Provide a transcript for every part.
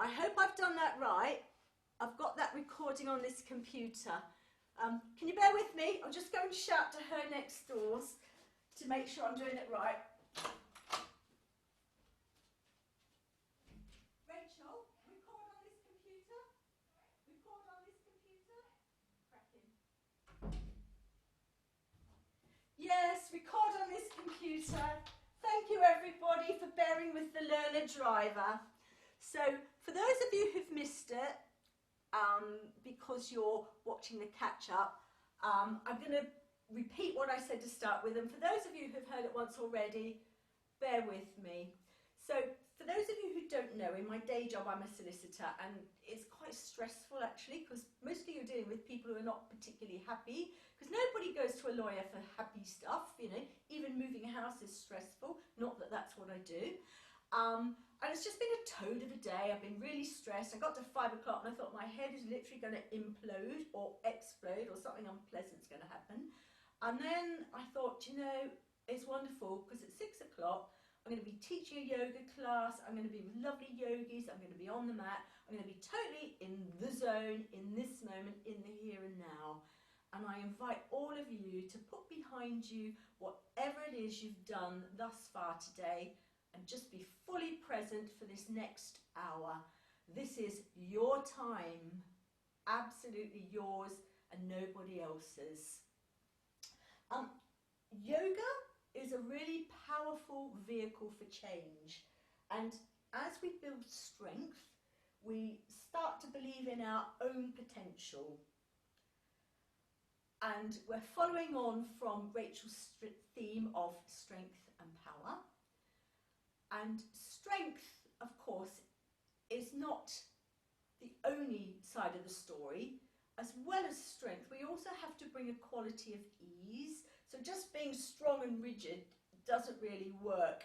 I hope I've done that right. I've got that recording on this computer. Can you bear with me? I'll just go and shout to her next doors to make sure I'm doing it right. Rachel, record on this computer? Record on this computer? Cracking. Yes, record on this computer. Thank you everybody for bearing with the learner driver. So for those of you who've missed it, because you're watching the catch up, I'm going to repeat what I said to start with, and for those of you who've heard it once already, bear with me. So for those of you who don't know, in my day job I'm a solicitor, and it's quite stressful actually, because mostly you're dealing with people who are not particularly happy, because nobody goes to a lawyer for happy stuff, you know. Even moving a house is stressful, not that that's what I do. And it's just been a toad of a day. I've been really stressed. I got to 5 o'clock and I thought my head is literally going to implode or explode, or something unpleasant's going to happen. And then I thought, you know, it's wonderful, because at 6 o'clock I'm going to be teaching a yoga class. I'm going to be with lovely yogis. I'm going to be on the mat. I'm going to be totally in the zone, in this moment, in the here and now. And I invite all of you to put behind you whatever it is you've done thus far today, and just be fully present for this next hour. This is your time, absolutely yours and nobody else's. Yoga is a really powerful vehicle for change, and as we build strength, we start to believe in our own potential. And we're following on from Rachel's theme of strength and power. And strength, of course, is not the only side of the story. As well as strength, we also have to bring a quality of ease. So just being strong and rigid doesn't really work.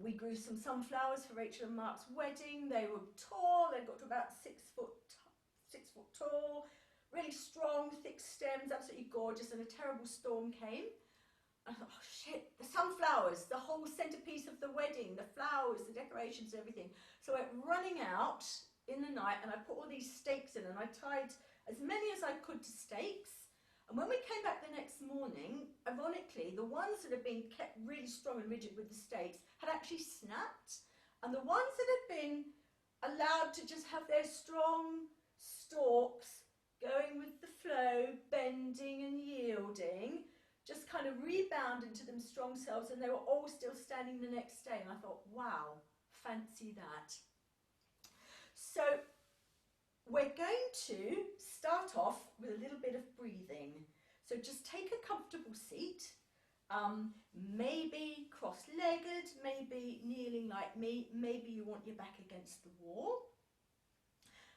We grew some sunflowers for Rachel and Mark's wedding. They were tall, they got to about 6 foot tall, really strong, thick stems, absolutely gorgeous, and a terrible storm came. I thought, oh shit, the sunflowers, the whole centerpiece of the wedding, the flowers, the decorations, everything. So I went running out in the night, and I put all these stakes in, and I tied as many as I could to stakes. And when we came back the next morning, ironically, the ones that had been kept really strong and rigid with the stakes had actually snapped. And the ones that had been allowed to just have their strong stalks going with the flow, bending and yielding, just kind of rebound into them strong selves, and they were all still standing the next day. And I thought, wow, fancy that. So we're going to start off with a little bit of breathing. So just take a comfortable seat, maybe cross-legged, maybe kneeling like me, maybe you want your back against the wall.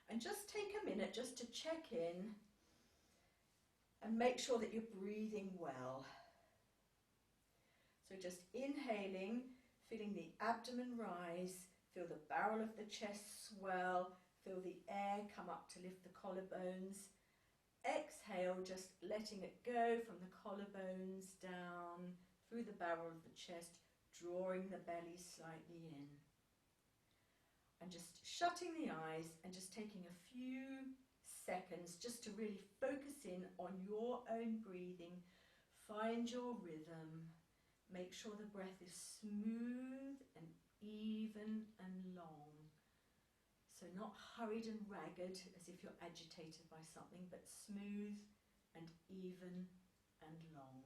And just take a minute just to check in and make sure that you're breathing well. So just inhaling, feeling the abdomen rise, feel the barrel of the chest swell, feel the air come up to lift the collarbones. Exhale, just letting it go from the collarbones down through the barrel of the chest, drawing the belly slightly in. And just shutting the eyes and just taking a few seconds just to really focus in on your own breathing. Find your rhythm. Make sure the breath is smooth and even and long. So not hurried and ragged as if you're agitated by something, but smooth and even and long.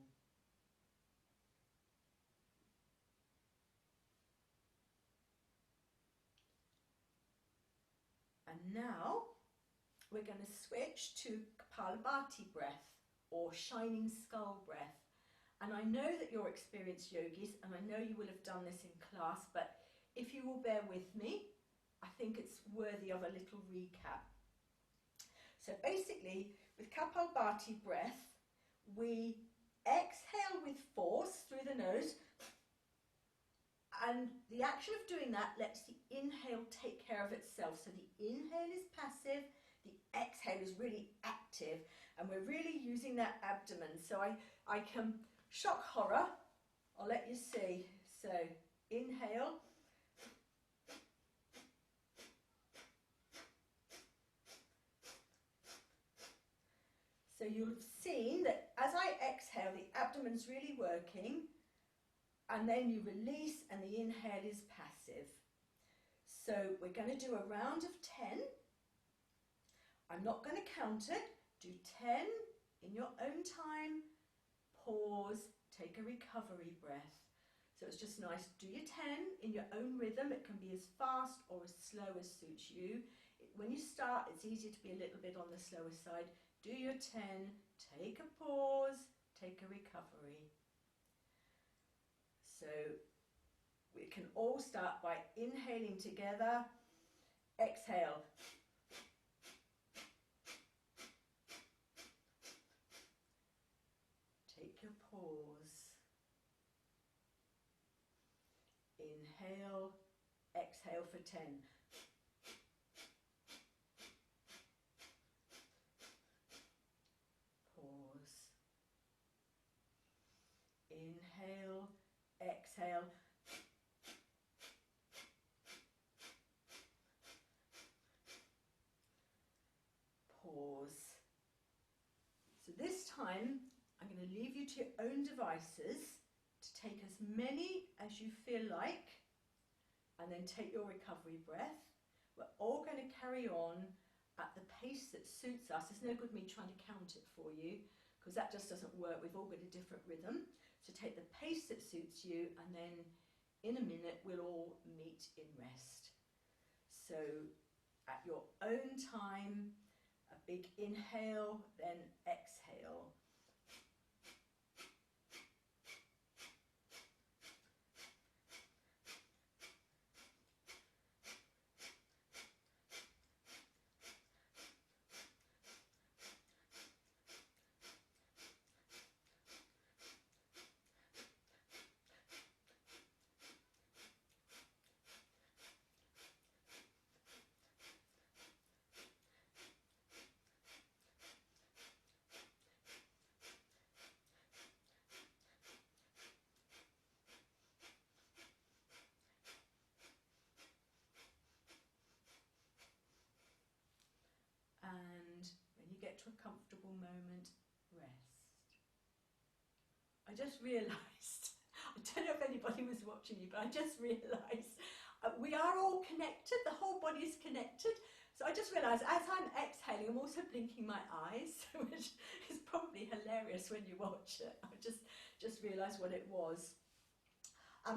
And now we're going to switch to Kapalabhati breath, or shining skull breath. And I know that you're experienced yogis, and I know you will have done this in class, but if you will bear with me, I think it's worthy of a little recap. So basically, with Kapalabhati breath, we exhale with force through the nose, and the action of doing that lets the inhale take care of itself. So the inhale is passive, the exhale is really active, and we're really using that abdomen. So I can shock horror, I'll let you see. So inhale, So you'll have seen that as I exhale, the abdomen's really working, and then you release and the inhale is passive. So we're going to do a round of 10. I'm not going to count it. Do 10 in your own time, pause, take a recovery breath. So it's just nice. Do your 10 in your own rhythm. It can be as fast or as slow as suits you. When you start, it's easier to be a little bit on the slower side. Do your 10, take a pause, take a recovery. So we can all start by inhaling together. Exhale. Take your pause. Inhale, exhale for 10. Pause. Inhale, exhale. Pause. So this time, I'm going to leave you to your own devices to take as many as you feel like, and then take your recovery breath. We're all going to carry on at the pace that suits us. There's no good me trying to count it for you, because that just doesn't work. We've all got a different rhythm. So take the pace that suits you, and then in a minute we'll all meet in rest. So at your own time, a big inhale, then exhale. And when you get to a comfortable moment, rest. I just realised, I don't know if anybody was watching you, but I just realised we are all connected, the whole body is connected. So I just realised as I'm exhaling, I'm also blinking my eyes, which is probably hilarious when you watch it. I just realised what it was. I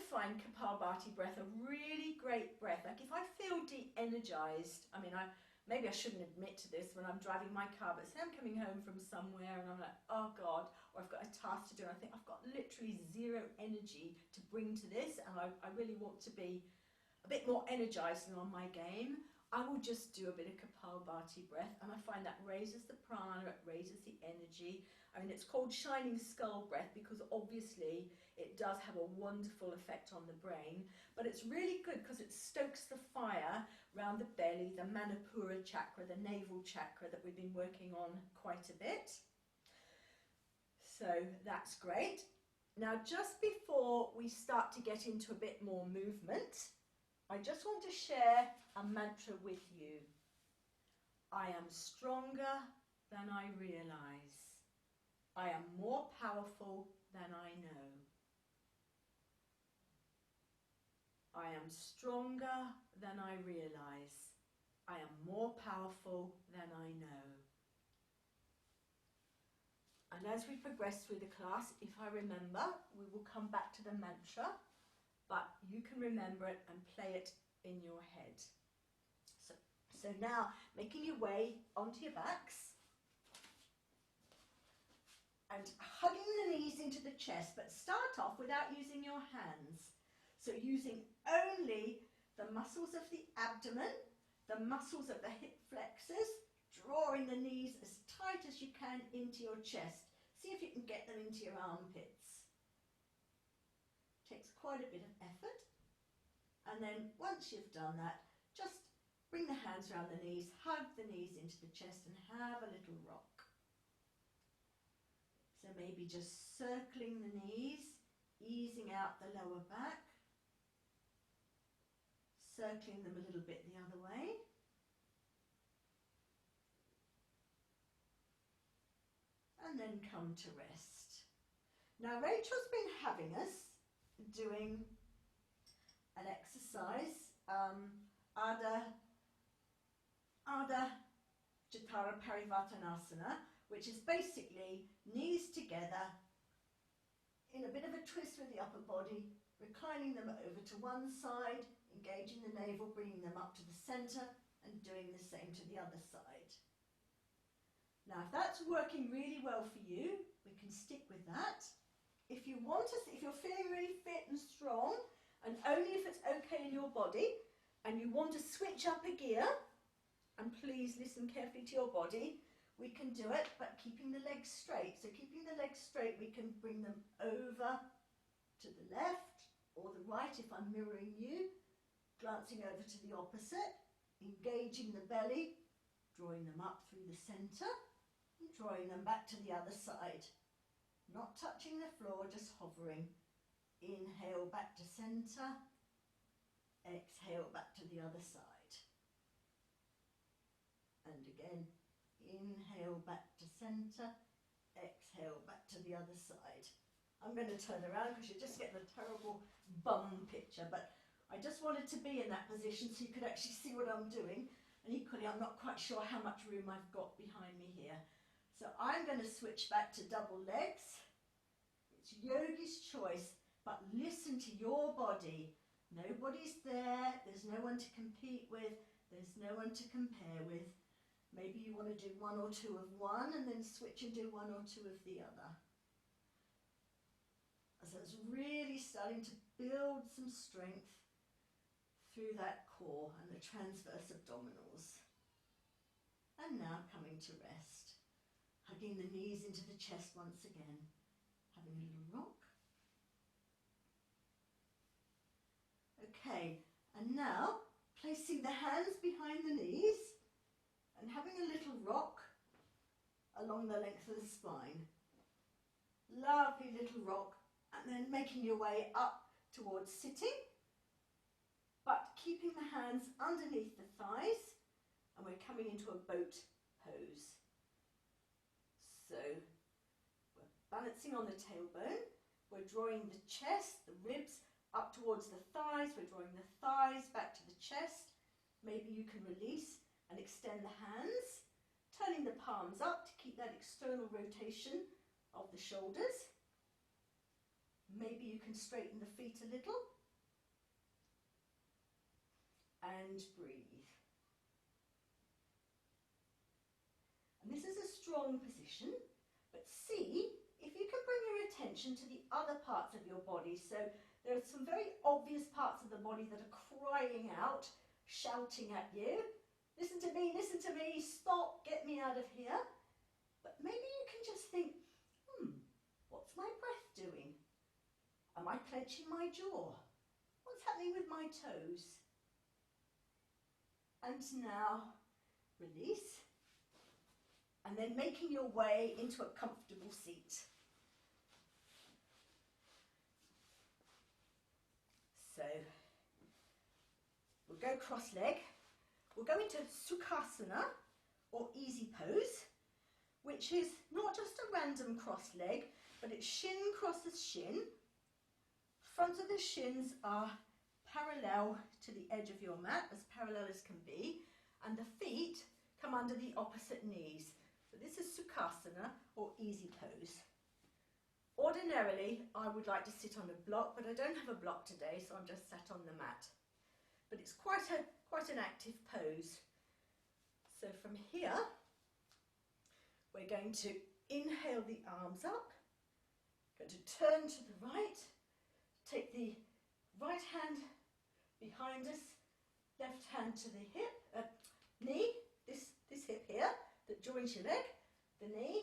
find Kapalbhati breath a really great breath. Like if I feel de-energized, I mean, maybe I shouldn't admit to this when I'm driving my car, but say I'm coming home from somewhere and I'm like, oh God, or I've got a task to do, and I think I've got literally zero energy to bring to this, and I really want to be a bit more energized and on my game, I will just do a bit of Kapalbhati breath, and I find that raises the prana, it raises the energy. I mean, it's called shining skull breath because obviously it does have a wonderful effect on the brain, but it's really good because it stokes the fire around the belly, the Manipura chakra, the navel chakra that we've been working on quite a bit. So that's great. Now, just before we start to get into a bit more movement, I just want to share a mantra with you. I am stronger than I realize. I am more powerful than I know. I am stronger than I realize. I am more powerful than I know. And as we progress through the class, if I remember, we will come back to the mantra, but you can remember it and play it in your head. So now, making your way onto your backs and hugging the knees into the chest, but start off without using your hands. So using only the muscles of the abdomen, the muscles of the hip flexors, drawing the knees as tight as you can into your chest. See if you can get them into your armpits. Takes quite a bit of effort. And then once you've done that, just bring the hands around the knees, hug the knees into the chest and have a little rock. So maybe just circling the knees, easing out the lower back, circling them a little bit the other way. and then come to rest. Now Rachel's been having us doing an exercise, Ardha Jatara Parivartanasana, which is basically knees together in a bit of a twist with the upper body, reclining them over to one side, engaging the navel, bringing them up to the centre, and doing the same to the other side. Now, if that's working really well for you, we can stick with that. If you want to, if you're feeling really fit and strong, and only if it's okay in your body, and you want to switch up a gear, and please listen carefully to your body, we can do it, but keeping the legs straight. So keeping the legs straight, we can bring them over to the left or the right if I'm mirroring you, glancing over to the opposite, engaging the belly, drawing them up through the centre, and drawing them back to the other side. Not touching the floor, just hovering. Inhale back to centre, exhale back to the other side. And again, inhale back to centre, exhale back to the other side. I'm going to turn around because you're just getting a terrible bum picture, but I just wanted to be in that position so you could actually see what I'm doing. And equally, I'm not quite sure how much room I've got behind me here. So I'm going to switch back to double legs. It's yogi's choice, but listen to your body. Nobody's there. There's no one to compete with. There's no one to compare with. Maybe you want to do one or two of one and then switch and do one or two of the other. So it's really starting to build some strength through that core and the transverse abdominals. And now coming to rest. Hugging the knees into the chest once again. Having a little rock. Okay, and now placing the hands behind the knees and having a little rock along the length of the spine. Lovely little rock, and then making your way up towards sitting, but keeping the hands underneath the thighs, and we're coming into a boat pose. So we're balancing on the tailbone, we're drawing the chest, the ribs up towards the thighs, we're drawing the thighs back to the chest. Maybe you can release and extend the hands, turning the palms up to keep that external rotation of the shoulders. Maybe you can straighten the feet a little. And breathe. And this is a strong position, but see if you can bring your attention to the other parts of your body. So there are some very obvious parts of the body that are crying out, shouting at you. Listen to me, stop, get me out of here. But maybe you can just think, what's my breath doing? Am I clenching my jaw? What's happening with my toes? And now release. And then making your way into a comfortable seat. So we'll go cross-leg. We'll go into Sukhasana, or easy pose, which is not just a random cross-leg, but it's shin crosses shin. Front of the shins are parallel to the edge of your mat, as parallel as can be, and the feet come under the opposite knees. So this is Sukhasana, or easy pose. Ordinarily, I would like to sit on a block, but I don't have a block today, so I'm just sat on the mat. But it's quite an active pose. So from here, we're going to inhale the arms up, going to turn to the right, take the right hand behind us, left hand to the hip, knee, this hip here that joins your leg, the knee,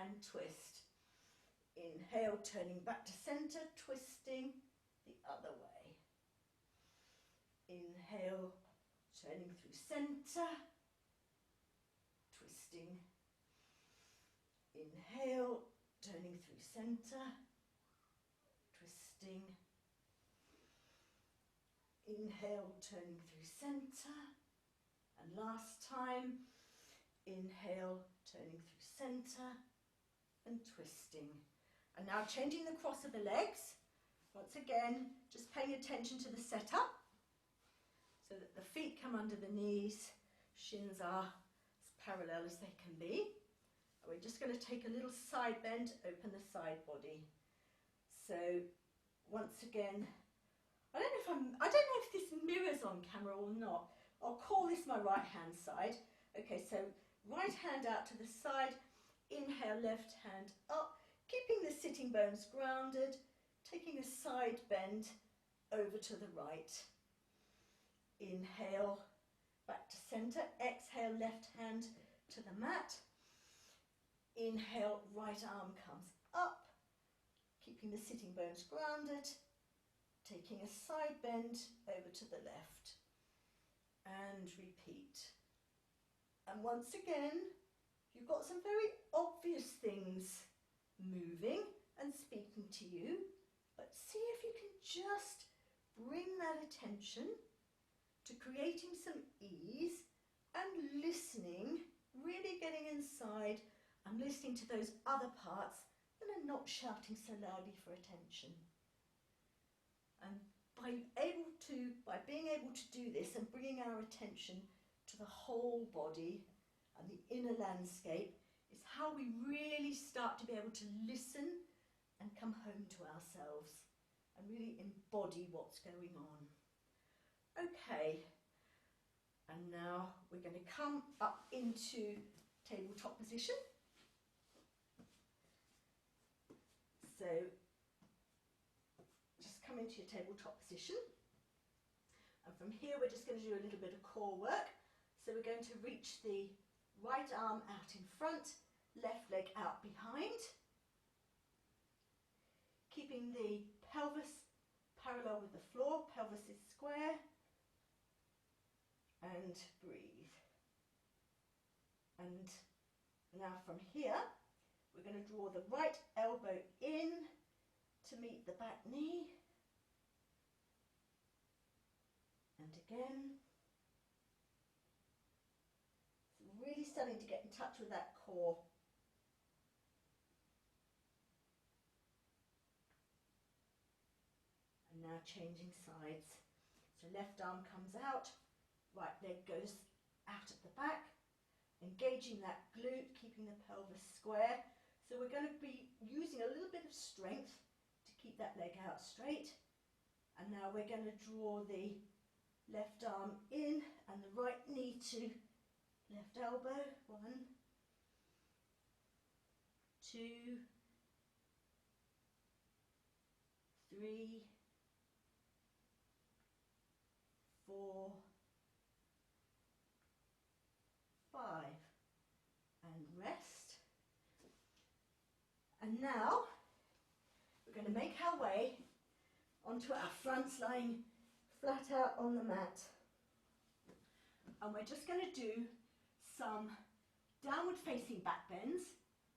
and twist. Inhale, turning back to center, twisting the other way. Inhale, turning through center, twisting. Inhale, turning through center, twisting. Inhale, turning through center. And last time, inhale, turning through center, and twisting. And now changing the cross of the legs. Once again, just paying attention to the setup so that the feet come under the knees, shins are as parallel as they can be. And we're just going to take a little side bend, open the side body. So once again, I don't know if this mirrors on camera or not. I'll call this my right hand side. Okay, so right hand out to the side, inhale, left hand up, keeping the sitting bones grounded, taking a side bend over to the right. Inhale, back to center, exhale, left hand to the mat. Inhale, right arm comes up, keeping the sitting bones grounded, taking a side bend over to the left. And repeat. And once again, you've got some very obvious things moving and speaking to you, but see if you can just bring that attention to creating some ease and listening, really getting inside and listening to those other parts that are not shouting so loudly for attention. And by being able to do this and bringing our attention to the whole body and the inner landscape is how we really start to be able to listen and come home to ourselves and really embody what's going on. Okay, and now we're going to come up into tabletop position. So just come into your tabletop position, and from here we're just going to do a little bit of core work. So we're going to reach the right arm out in front, left leg out behind, keeping the pelvis parallel with the floor, pelvis is square, and breathe. And now from here we're going to draw the right elbow in to meet the back knee, and again. So really starting to get in touch with that core. And now changing sides. So left arm comes out, right leg goes out at the back, engaging that glute, keeping the pelvis square. So we're going to be using a little bit of strength to keep that leg out straight. And now we're going to draw the left arm in and the right knee to left elbow. 1, 2, 3, 4, 5, and rest. And now we're going to make our way onto our fronts lying flat out on the mat. And we're just going to do some downward facing back bends,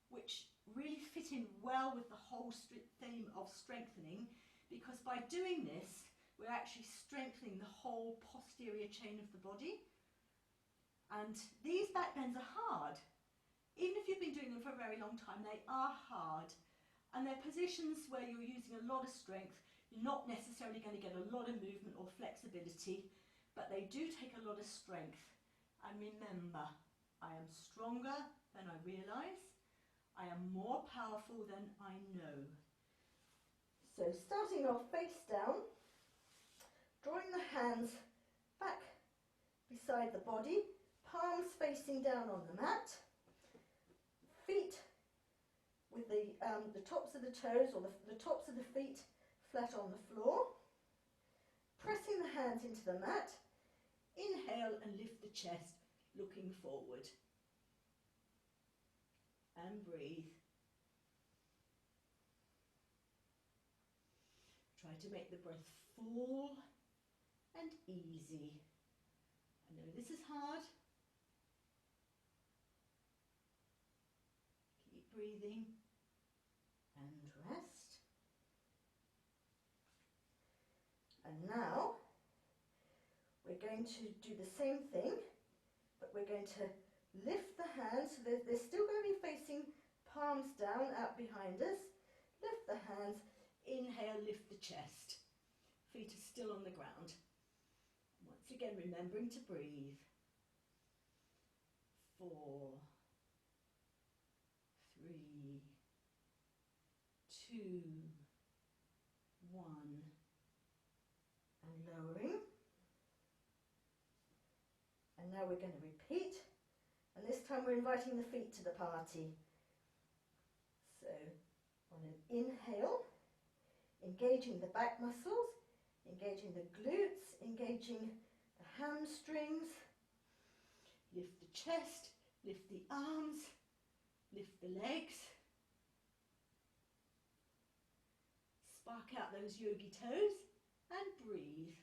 which really fit in well with the whole theme of strengthening, because by doing this we're actually strengthening the whole posterior chain of the body. And these back bends are hard. Even if you've been doing them for a very long time, they are hard. And they're positions where you're using a lot of strength. You're not necessarily going to get a lot of movement or flexibility, but they do take a lot of strength. And remember, I am stronger than I realise. I am more powerful than I know. So starting off face down, drawing the hands back beside the body, palms facing down on the mat, feet with the tops of the toes or the tops of the feet flat on the floor, pressing the hands into the mat, inhale and lift the chest, looking forward, and breathe. Try to make the breath full and easy. I know this is hard. Keep breathing and rest. And now we're going to do the same thing, but we're going to lift the hands so they're still going to be facing palms down, out behind us. Lift the hands. Inhale, lift the chest. Feet are still on the ground. Once again, remembering to breathe. 4, 3, 2, 1. And lowering. And now we're going to repeat. And this time we're inviting the feet to the party. So on an inhale, engaging the back muscles, engaging the glutes, engaging the hamstrings. Lift the chest, lift the arms, lift the legs. Spark out those yogi toes and breathe.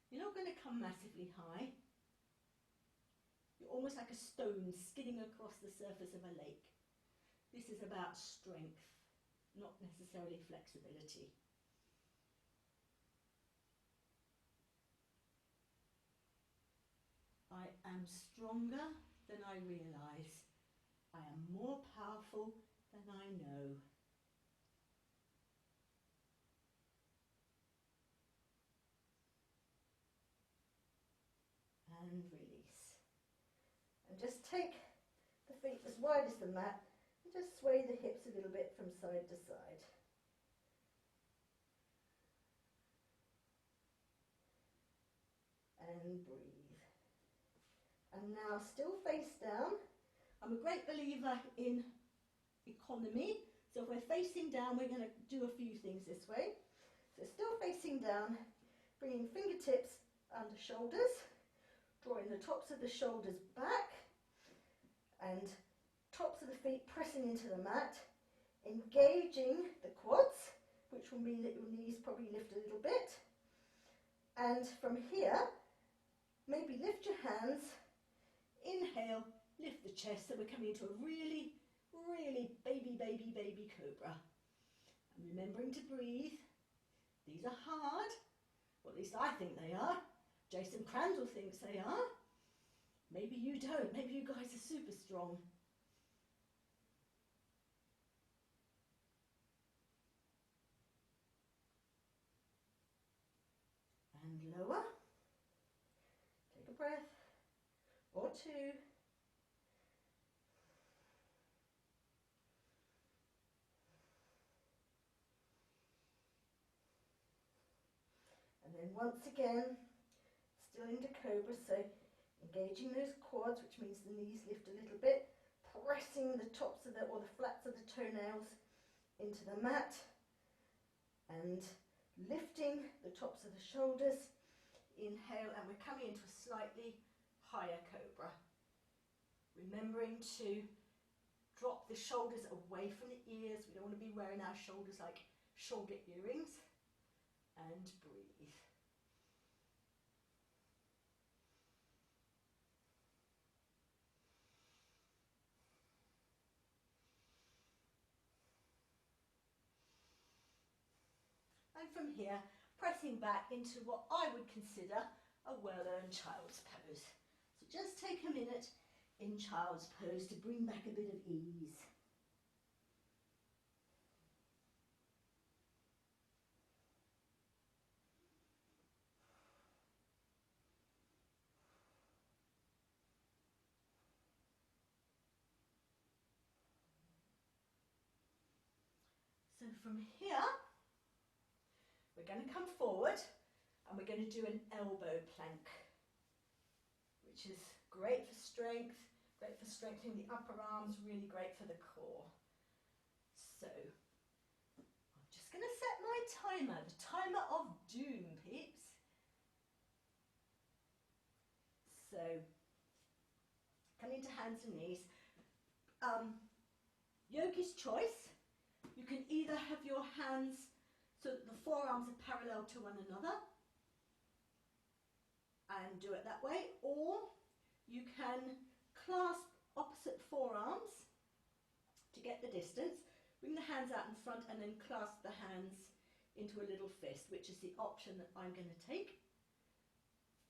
You're not going to come massively high. You're almost like a stone skidding across the surface of a lake. This is about strength, not necessarily flexibility. I am stronger than I realise. I am more powerful than I know. And release. And just take the feet as wide as the mat and just sway the hips a little bit from side to side. And breathe. And now still face down. I'm a great believer in economy. So if we're facing down, we're going to do a few things this way. So still facing down, bringing fingertips under shoulders, drawing the tops of the shoulders back, and tops of the feet pressing into the mat, engaging the quads, which will mean that your knees probably lift a little bit. And from here, maybe lift your hands. Inhale, lift the chest, so we're coming into a really, really baby cobra. And remembering to breathe. These are hard, or at least I think they are. Jason Crandall thinks they are. Maybe you don't, maybe you guys are super strong. And lower. Take a breath. Or two. And then once again, still into cobra, so engaging those quads, which means the knees lift a little bit, pressing the tops of the, or the flats of the toenails into the mat, and lifting the tops of the shoulders. Inhale, and we're coming into a slightly higher cobra. Remembering to drop the shoulders away from the ears. We don't want to be wearing our shoulders like shoulder earrings. And breathe. And from here, pressing back into what I would consider a well-earned child's pose. So just take a minute in child's pose to bring back a bit of ease. So from here, we're going to come forward and we're going to do an elbow plank, which is great for strength, great for strengthening the upper arms, really great for the core. So I'm just going to set my timer, the timer of doom, peeps. So coming to hands and knees. Yogi's choice. You can either have your hands so that the forearms are parallel to one another and do it that way, or you can clasp opposite forearms to get the distance, bring the hands out in front and then clasp the hands into a little fist, which is the option that I'm going to take.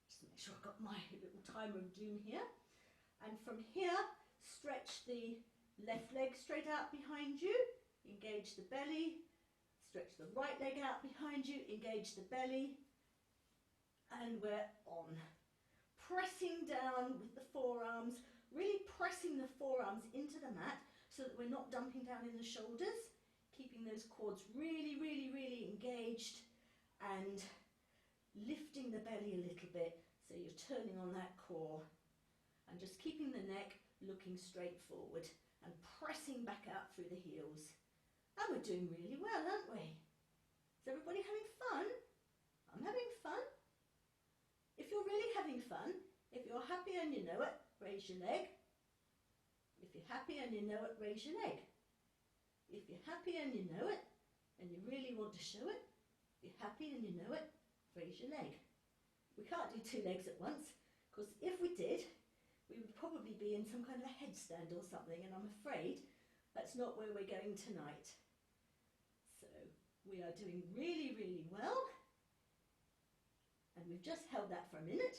Just make sure I've got my little timer of doom here. And from here, stretch the Left leg straight out behind you, engage the belly. Stretch the right leg out behind you, engage the belly. And we're on. Pressing down with the forearms, really pressing the forearms into the mat so that we're not dumping down in the shoulders, keeping those quads really, really, really engaged and lifting the belly a little bit so you're turning on that core and just keeping the neck looking straight forward and pressing back out through the heels. And we're doing really well, aren't we? Is everybody having fun? I'm having fun. If you're really having fun, if you're happy and you know it, raise your leg. If you're happy and you know it, raise your leg. If you're happy and you know it, and you really want to show it, if you're happy and you know it, raise your leg. We can't do two legs at once, because if we did, we would probably be in some kind of a headstand or something, and I'm afraid that's not where we're going tonight. So we are doing really, really well. And we've just held that for a minute.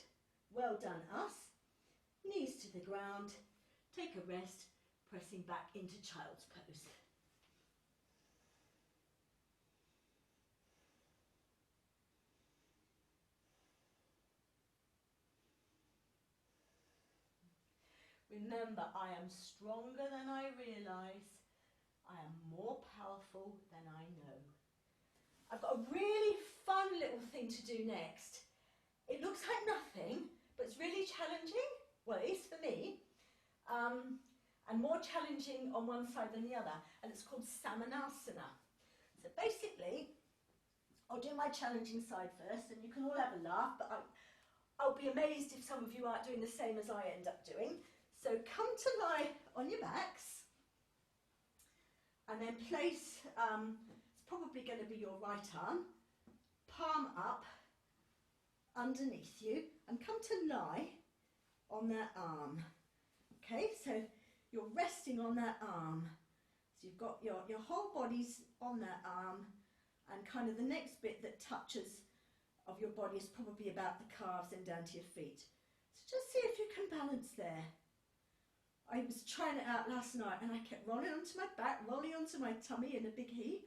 Well done, us. Knees to the ground. Take a rest, pressing back into child's pose. Remember, I am stronger than I realise. I am more powerful than I know. I've got a really fun little thing to do next. It looks like nothing, but it's really challenging. Well, it is for me. And more challenging on one side than the other. And it's called Samanasana. So basically, I'll do my challenging side first, and you can all have a laugh, but I'll be amazed if some of you aren't doing the same as I end up doing. So come to lie on your backs, and then place, it's probably going to be your right arm, palm up underneath you, and come to lie on that arm. Okay, so you're resting on that arm. So you've got your whole body's on that arm, and kind of the next bit that touches of your body is probably about the calves and down to your feet. So just see if you can balance there. I was trying it out last night and I kept rolling onto my back, rolling onto my tummy in a big heap,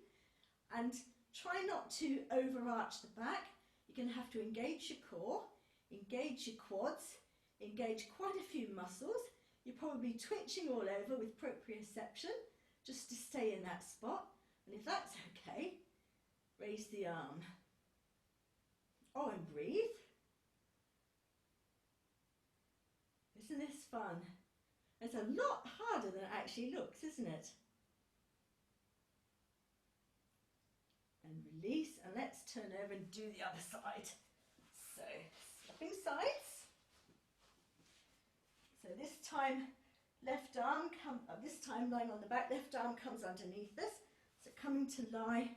and try not to overarch the back. You're going to have to engage your core, engage your quads, engage quite a few muscles. You're probably twitching all over with proprioception just to stay in that spot. And if that's okay, raise the arm. Oh, and breathe. Isn't this fun? It's a lot harder than it actually looks, isn't it? And release, and let's turn over and do the other side. So, swapping sides. So this time, left arm, this time lying on the back, left arm comes underneath us. So coming to lie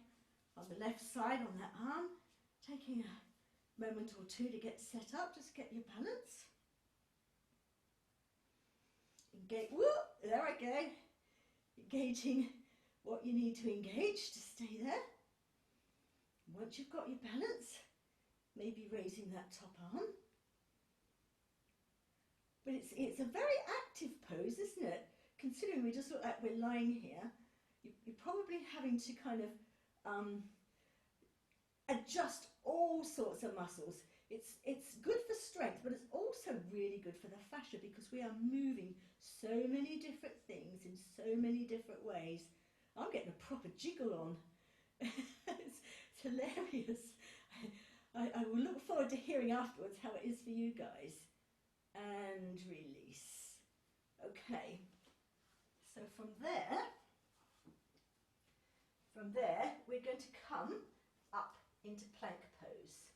on the left side on that arm, taking a moment or two to get set up, just get your balance. Engage, whoop, there I go. Engaging what you need to engage to stay there. Once you've got your balance, maybe raising that top arm. But it's a very active pose, isn't it? Considering we just look like we're lying here, you're probably having to kind of adjust all sorts of muscles. It's good for strength, but it's also really good for the fascia because we are moving so many different things in so many different ways. I'm getting a proper jiggle on. It's hilarious. I will look forward to hearing afterwards how it is for you guys. And release. Okay, so from there we're going to come up into plank pose.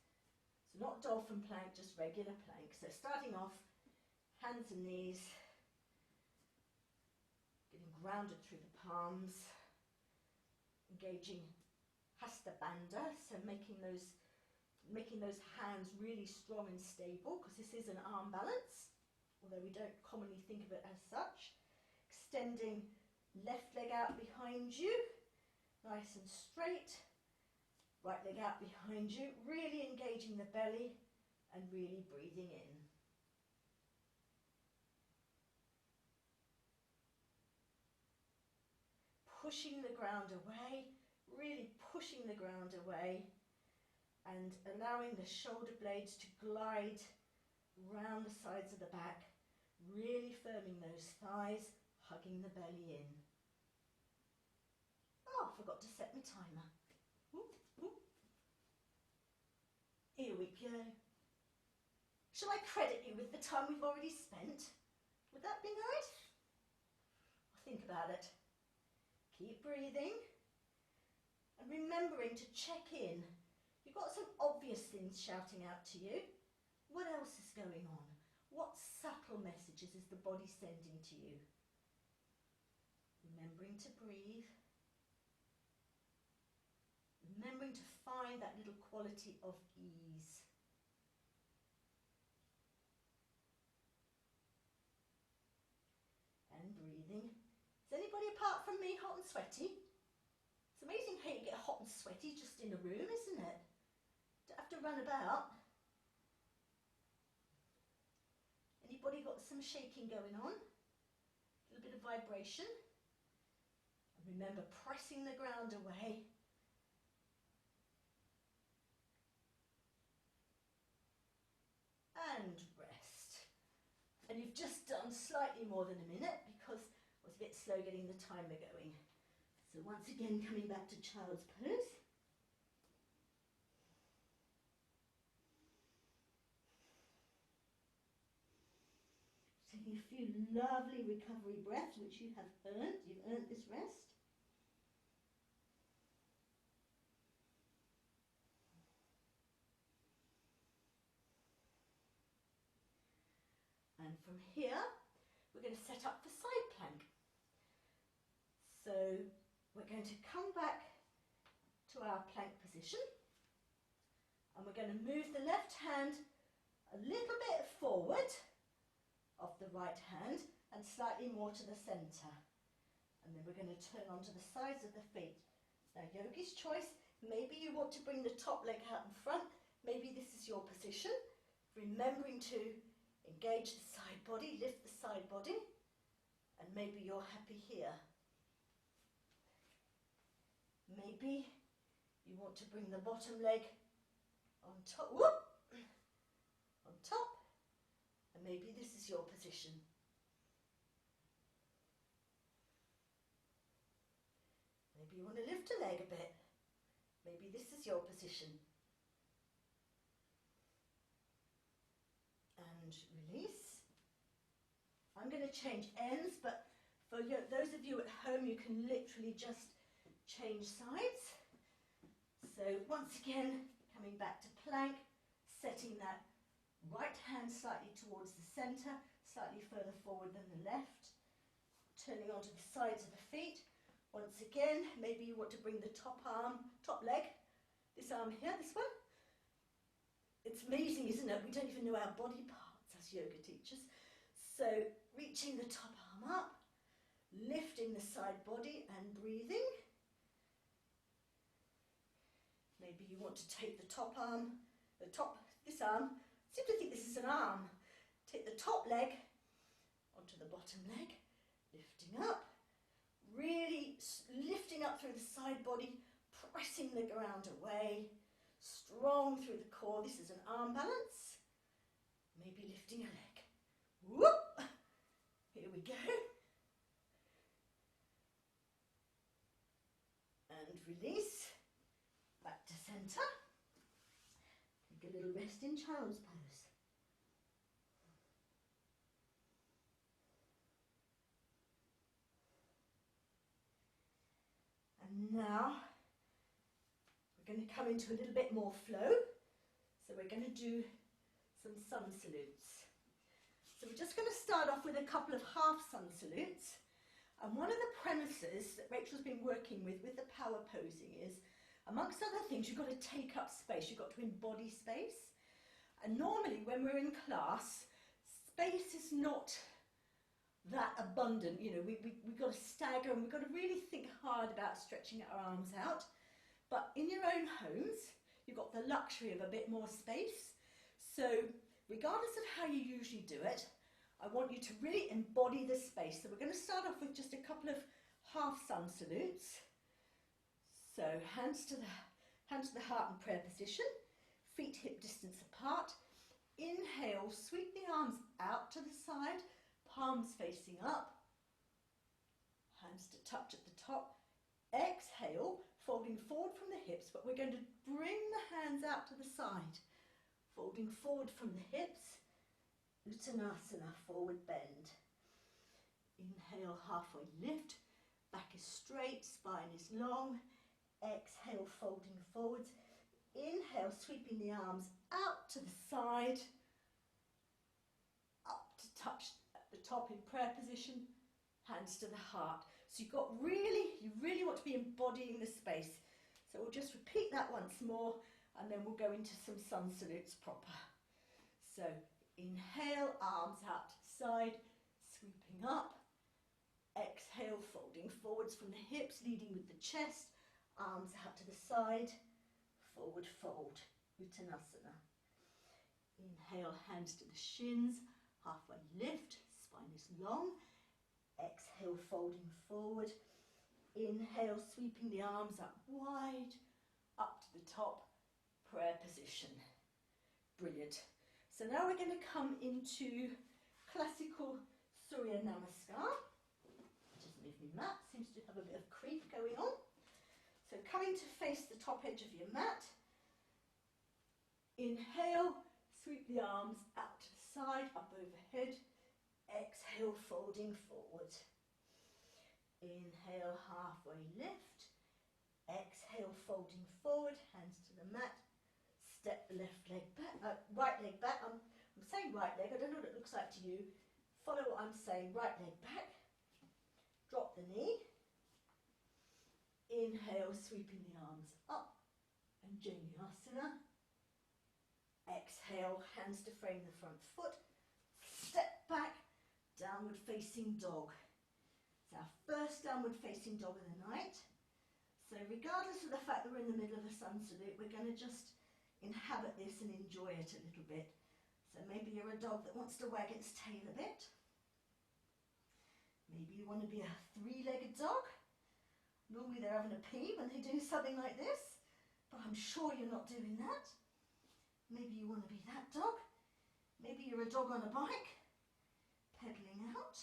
So not dolphin plank, just regular plank. So starting off, hands and knees, getting grounded through the palms, engaging Hasta Bandha, so making those hands really strong and stable, because this is an arm balance, although we don't commonly think of it as such. Extending left leg out behind you, nice and straight. Right leg out behind you, really engaging the belly and really breathing in. pushing the ground away, really pushing the ground away, and allowing the shoulder blades to glide round the sides of the back, really firming those thighs, hugging the belly in. Oh, I forgot to set my timer. Whoop, whoop. Here we go. Shall I credit you with the time we've already spent? Would that be nice? Think about it. Keep breathing and remembering to check in. You've got some obvious things shouting out to you. What else is going on? What subtle messages is the body sending to you? Remembering to breathe. Remembering to find that little quality of ease. And breathing. Is anybody apart from me hot and sweaty? It's amazing how you get hot and sweaty just in a room, isn't it? Don't have to run about. Anybody got some shaking going on? A little bit of vibration. And remember, pressing the ground away. And rest. And you've just done slightly more than a minute because I was a bit slow getting the timer going. So once again, coming back to child's pose. Taking a few lovely recovery breaths, which you have earned. You've earned this rest. And from here, we're going to set up for side plank. So we're going to come back to our plank position, and we're going to move the left hand a little bit forward of the right hand and slightly more to the center. And then we're going to turn onto the sides of the feet. Now, yogi's choice, maybe you want to bring the top leg out in front, maybe this is your position, remembering to engage the side body, lift the side body, and maybe you're happy here. Maybe you want to bring the bottom leg on top, whoop, on top, and maybe this is your position. Maybe you want to lift a leg a bit. Maybe this is your position. And release. I'm going to change ends, but for those of you at home, you can literally just change sides. So once again, coming back to plank, setting that right hand slightly towards the center, slightly further forward than the left, turning onto the sides of the feet. Once again, maybe you want to bring the top leg, this arm here, this one. It's amazing, isn't it? We don't even know our body parts as yoga teachers. So reaching the top arm up, lifting the side body and breathing. Maybe you want to take the top arm, this arm, simply think this is an arm. Take the top leg onto the bottom leg, lifting up, really lifting up through the side body, pressing the ground away, strong through the core. This is an arm balance. Maybe lifting a leg. Whoop! Here we go. And release. Back to center. Take a little rest in child's pose. And now we're going to come into a little bit more flow. So we're going to do some sun salutes. So we're just going to start off with a couple of half sun salutes. And one of the premises that Rachel's been working with the power posing is, amongst other things, you've got to take up space. You've got to embody space. And normally when we're in class, space is not that abundant. You know, we've got to stagger and we've got to really think hard about stretching our arms out. But in your own homes, you've got the luxury of a bit more space. So regardless of how you usually do it, I want you to really embody the space. So we're going to start off with just a couple of half sun salutes. So hands to the heart in prayer position, feet hip distance apart. Inhale, sweep the arms out to the side, palms facing up, hands to touch at the top. Exhale, folding forward from the hips, but we're going to bring the hands out to the side, folding forward from the hips. Uttanasana, forward bend. Inhale, halfway lift, back is straight, spine is long. Exhale, folding forwards. Inhale, sweeping the arms out to the side, up to touch at the top in prayer position, hands to the heart. So you really want to be embodying the space. So we'll just repeat that once more, and then we'll go into some sun salutes proper. So inhale, arms out to the side, sweeping up. Exhale, folding forwards from the hips, leading with the chest, arms out to the side, forward fold, Uttanasana. Inhale, hands to the shins, halfway lift, spine is long. Exhale, folding forward. Inhale, sweeping the arms up wide, up to the top, prayer position. Brilliant. So now we're going to come into classical Surya Namaskar. Just move my mat, seems to have a bit of creep going on. So coming to face the top edge of your mat. Inhale, sweep the arms out to the side, up overhead. Exhale, folding forward. Inhale, halfway lift. Exhale, folding forward, hands to the mat. Step the left leg back, right leg back. I'm saying right leg, I don't know what it looks like to you. Follow what I'm saying, right leg back. Drop the knee. Inhale, sweeping the arms up, and Anjaneyasana. Exhale, hands to frame the front foot. Step back, downward facing dog. It's our first downward facing dog of the night. So regardless of the fact that we're in the middle of a sun salute, we're going to just inhabit this and enjoy it a little bit. So maybe you're a dog that wants to wag its tail a bit. Maybe you want to be a three-legged dog. Normally they're having a pee when they do something like this, but I'm sure you're not doing that. Maybe you want to be that dog. Maybe you're a dog on a bike, pedaling out.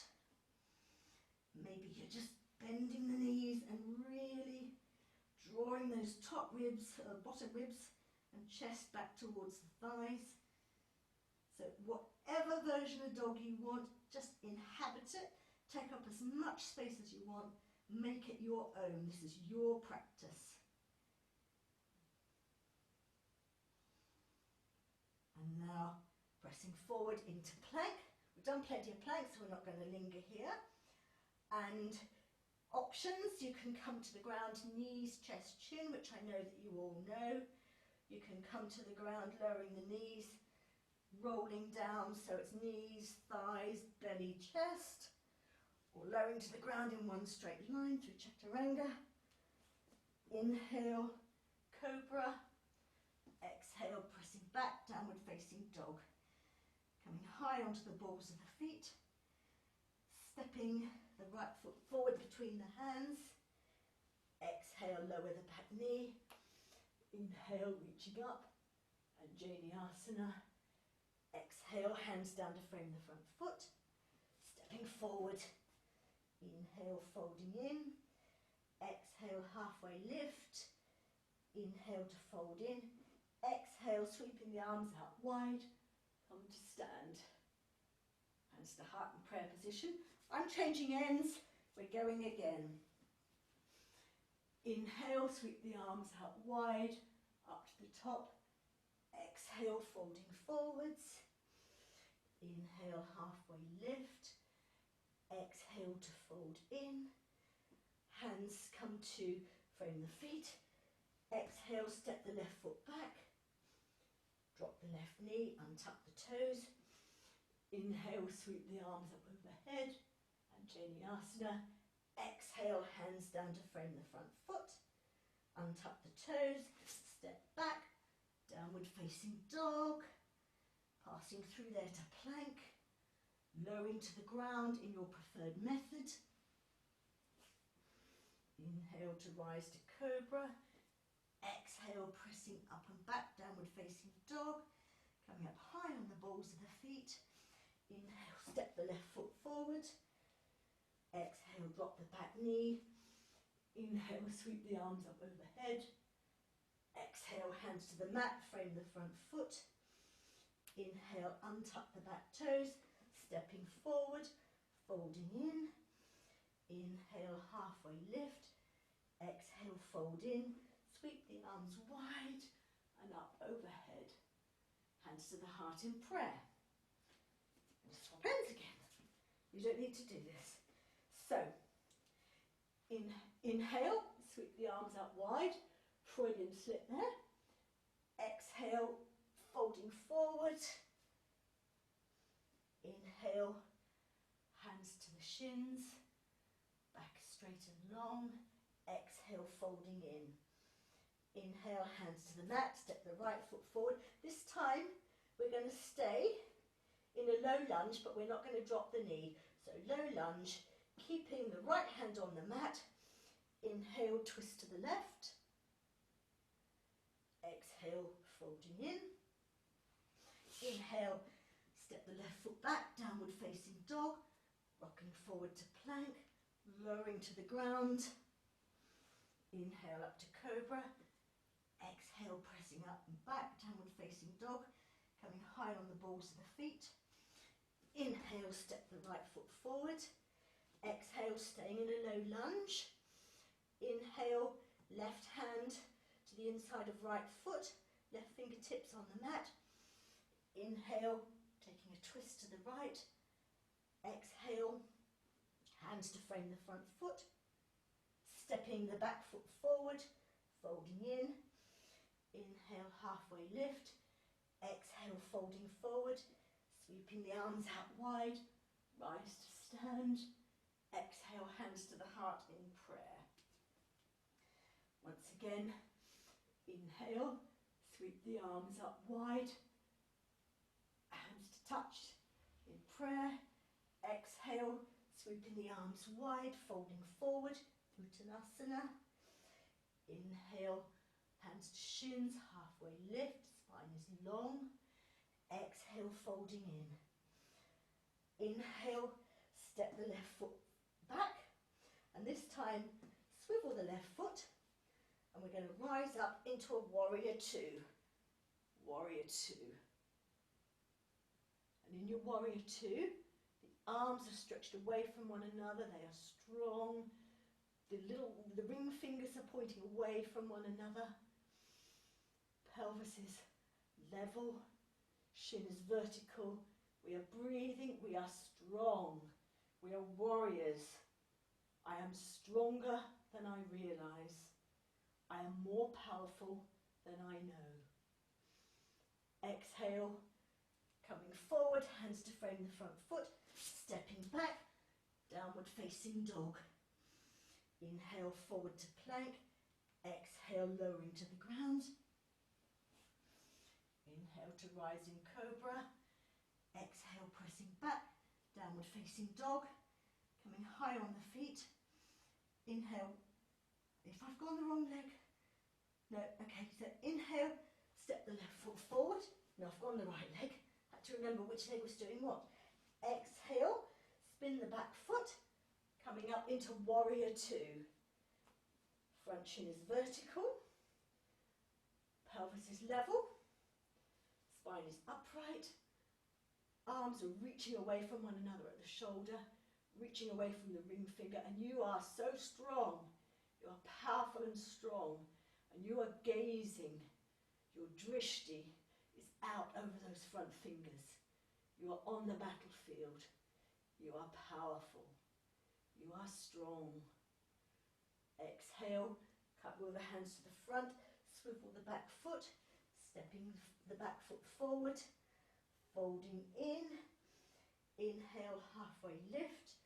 Maybe you're just bending the knees and really drawing those top ribs, bottom ribs and chest back towards the thighs. So whatever version of dog you want, just inhabit it. Take up as much space as you want. Make it your own. This is your practice. And now pressing forward into plank. We've done plenty of planks, so we're not going to linger here. And options, you can come to the ground, knees, chest, chin, which I know that you all know. You can come to the ground, lowering the knees, rolling down, so it's knees, thighs, belly, chest. Or lowering to the ground in one straight line through Chaturanga. Inhale, Cobra. Exhale, pressing back, downward facing dog. Coming high onto the balls of the feet. Stepping the right foot forward between the hands. Exhale, lower the back knee. Inhale, reaching up. Anjaneyasana. Exhale, hands down to frame the front foot. Stepping forward. Inhale, folding in. Exhale, halfway lift. Inhale to fold in. Exhale, sweeping the arms out wide. Come to stand. Hands to heart in prayer position. I'm changing ends. We're going again. Inhale, sweep the arms out wide, up to the top. Exhale, folding forwards. Inhale, halfway lift. Exhale to fold in. Hands come to frame the feet. Exhale, step the left foot back. Drop the left knee, untuck the toes. Inhale, sweep the arms up overhead. Anjaneyasana. Exhale, hands down to frame the front foot. Untuck the toes. Step back. Downward facing dog. Passing through there to plank. Lowering to the ground in your preferred method. Inhale to rise to cobra. Exhale, pressing up and back, downward facing dog. Coming up high on the balls of the feet. Inhale, step the left foot forward. Exhale, drop the back knee. Inhale, sweep the arms up overhead. Exhale, hands to the mat, frame the front foot. Inhale, untuck the back toes, stepping forward, folding in. Inhale, halfway lift. Exhale, fold in. Sweep the arms wide and up overhead. Hands to the heart in prayer. And swap ends again. You don't need to do this. So, inhale, sweep the arms up wide, Freudian slip there. Exhale, folding forward. Inhale, hands to the shins, back straight and long. Exhale, folding in. Inhale, hands to the mat, step the right foot forward. This time, we're going to stay in a low lunge, but we're not going to drop the knee. So low lunge, keeping the right hand on the mat. Inhale, twist to the left. Exhale, folding in. Inhale, step the left foot back, downward facing dog. Rocking forward to plank, lowering to the ground. Inhale up to cobra. Exhale, pressing up and back, downward facing dog. Coming high on the balls of the feet. Inhale, step the right foot forward. Exhale, staying in a low lunge. Inhale, left hand to the inside of right foot, left fingertips on the mat. Inhale, taking a twist to the right. Exhale, hands to frame the front foot. Stepping the back foot forward, folding in. Inhale, halfway lift. Exhale, folding forward. Sweeping the arms out wide, rise to stand. Exhale, hands to the heart in prayer. Once again, inhale, sweep the arms up wide, hands to touch in prayer. Exhale, sweeping the arms wide, folding forward, Uttanasana. Inhale, hands to shins, halfway lift, spine is long. Exhale, folding in. Inhale, step the left foot back, and this time swivel the left foot, and we're going to rise up into a warrior two. Warrior two. And in your warrior two, the arms are stretched away from one another, they are strong. The ring fingers are pointing away from one another. Pelvis is level. Shin is vertical. We are breathing. We are strong. We are warriors. I am stronger than I realize. I am more powerful than I know. Exhale, coming forward, hands to frame the front foot, stepping back, downward facing dog. Inhale, forward to plank. Exhale, lowering to the ground. Inhale to rising cobra. Exhale, pressing back, downward facing dog. Coming high on the feet. Inhale. If I've gone the wrong leg. No, okay, so inhale, step the left foot forward. No, I've gone the right leg. I had to remember which leg was doing what. Exhale, spin the back foot. Coming up into warrior two. Front shin is vertical. Pelvis is level. Spine is upright. Arms are reaching away from one another at the shoulder, reaching away from the ring finger, and you are so strong. You are powerful and strong, and you are gazing. Your drishti is out over those front fingers. You are on the battlefield. You are powerful. You are strong. Exhale, cartwheel the hands to the front, swivel the back foot, stepping the back foot forward, folding in. Inhale, halfway lift.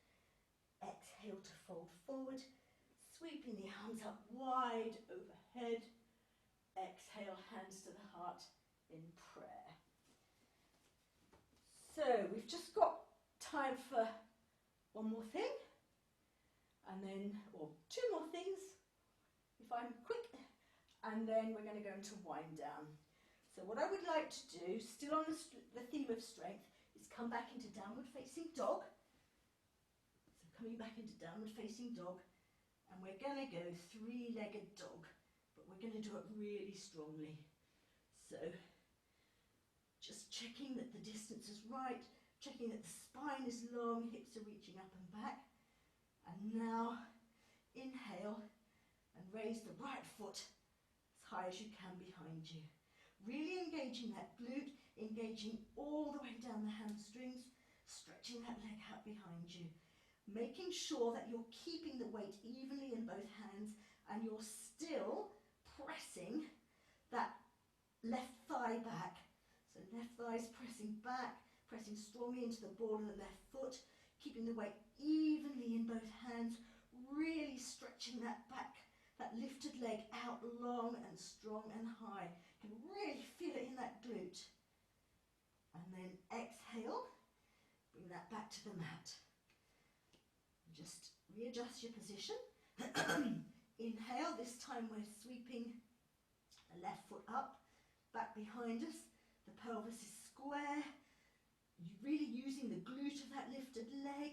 Exhale to fold forward, sweeping the arms up wide overhead. Exhale, hands to the heart in prayer. So we've just got time for one more thing, and and then, or two more things, if I'm quick, and then we're going to go into wind down. So what I would like to do, still on the theme of strength, is come back into downward facing dog. So coming back into downward facing dog, and we're going to go three-legged dog, but we're going to do it really strongly. So just checking that the distance is right, checking that the spine is long, hips are reaching up and back. And now inhale and raise the right foot as high as you can behind you. Really engaging that glute, engaging all the way down the hamstrings, stretching that leg out behind you. Making sure that you're keeping the weight evenly in both hands and you're still pressing that left thigh back. So left thigh is pressing back, pressing strongly into the ball of the left foot, keeping the weight evenly in both hands, really stretching that back, that lifted leg out long and strong and high. You can really feel it in that glute. And then exhale, bring that back to the mat. Just readjust your position. Inhale, this time we're sweeping the left foot up, back behind us. The pelvis is square. You're really using the glute of that lifted leg,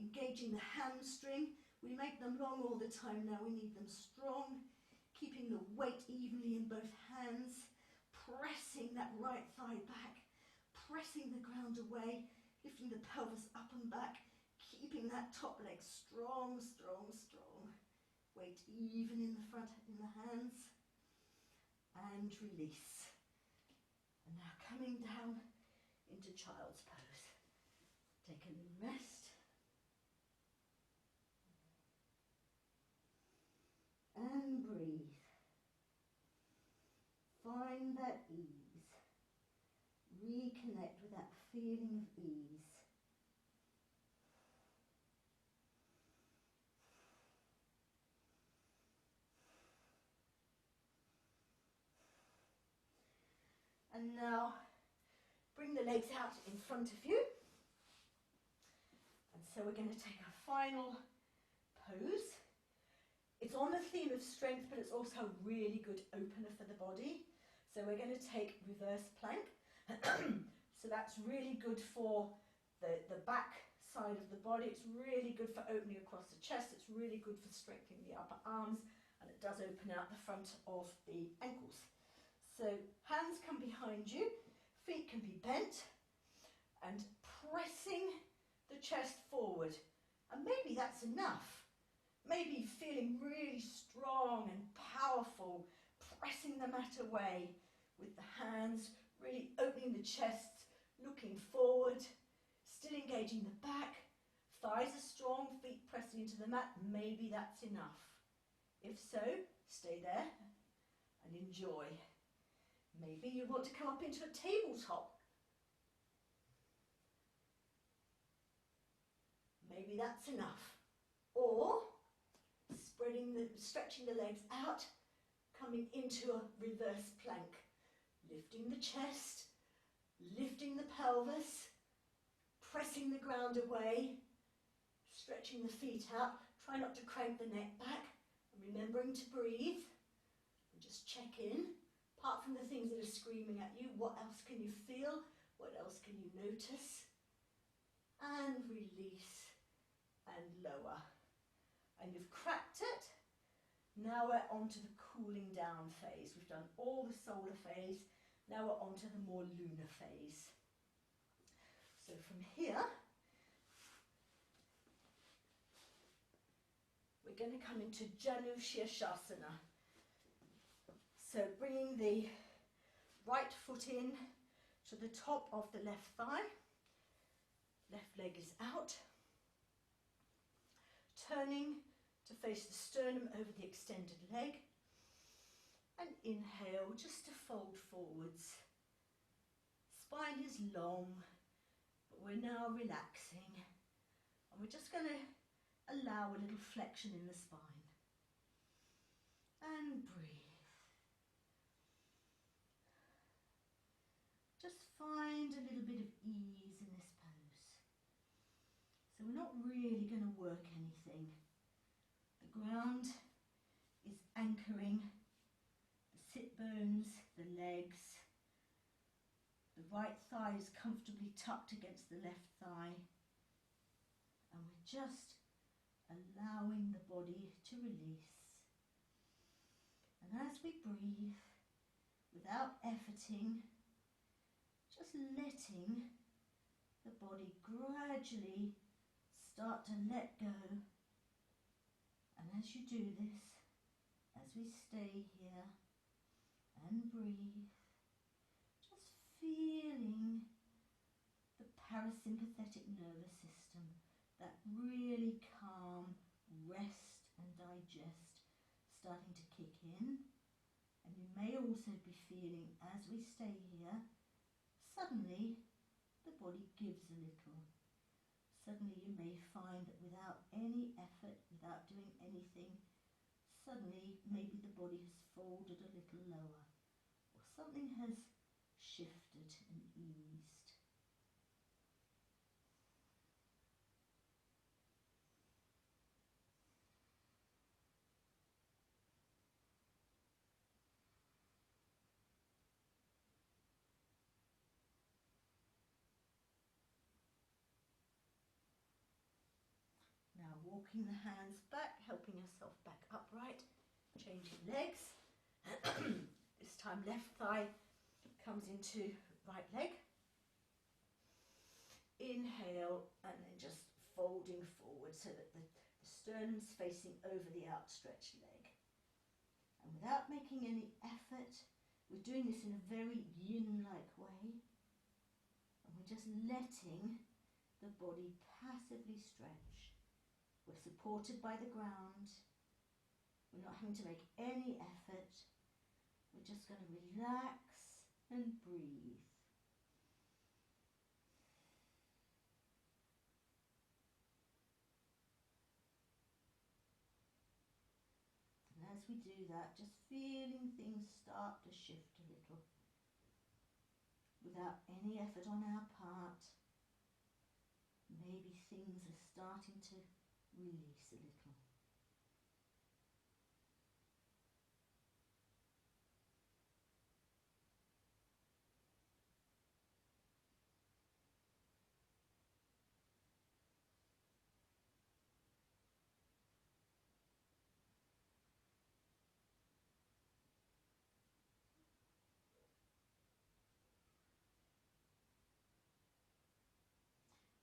engaging the hamstring. We make them long all the time now, we need them strong. Keeping the weight evenly in both hands, pressing that right thigh back, pressing the ground away, lifting the pelvis up and back, keeping that top leg strong, strong, strong. Weight even in the front, in the hands, and release. And now coming down into child's pose. Take a little rest. And breathe. Find that ease. Reconnect with that feeling of ease. And now bring the legs out in front of you. And so we're going to take our final pose. It's on the theme of strength, but it's also a really good opener for the body. So we're going to take reverse plank. So that's really good for the back side of the body. It's really good for opening across the chest. It's really good for strengthening the upper arms, and it does open out the front of the ankles. So hands come behind you, feet can be bent, and pressing the chest forward. And maybe that's enough. Maybe feeling really strong and powerful, pressing the mat away with the hands, really opening the chest, looking forward, still engaging the back, thighs are strong, feet pressing into the mat. Maybe that's enough. If so, stay there and enjoy. Maybe you want to come up into a tabletop. Maybe that's enough. Or stretching the legs out, coming into a reverse plank. Lifting the chest, lifting the pelvis, pressing the ground away, stretching the feet out. Try not to crank the neck back, and remembering to breathe. And just check in. Apart from the things that are screaming at you, what else can you feel? What else can you notice? And release and lower. And you've cracked it. Now we're on to the cooling down phase. We've done all the solar phase. Now we're on to the more lunar phase. So from here, we're going to come into Janu Shirshasana. So bringing the right foot in to the top of the left thigh. Left leg is out. Turning to face the sternum over the extended leg. And inhale just to fold forwards. Spine is long, but we're now relaxing. And we're just going to allow a little flexion in the spine. And breathe. Just find a little bit of ease in this pose. So we're not really going to work anything. The ground is anchoring the sit bones, the legs. The right thigh is comfortably tucked against the left thigh. And we're just allowing the body to release. And as we breathe, without efforting, just letting the body gradually start to let go. And as you do this, as we stay here and breathe, just feeling the parasympathetic nervous system, that really calm rest and digest starting to kick in. And you may also be feeling, as we stay here, suddenly the body gives a little. Suddenly you may find that without any effort, without doing anything, suddenly maybe the body has folded a little lower, or something has shifted and eased. Now walking the hands back, helping yourself back upright, changing legs. This time left thigh comes into right leg. Inhale and then just folding forward so that the sternum's facing over the outstretched leg. And without making any effort, we're doing this in a very yin-like way. And we're just letting the body passively stretch. We're supported by the ground. We're not having to make any effort. We're just going to relax and breathe. And as we do that, just feeling things start to shift a little. Without any effort on our part, maybe things are starting to release a little.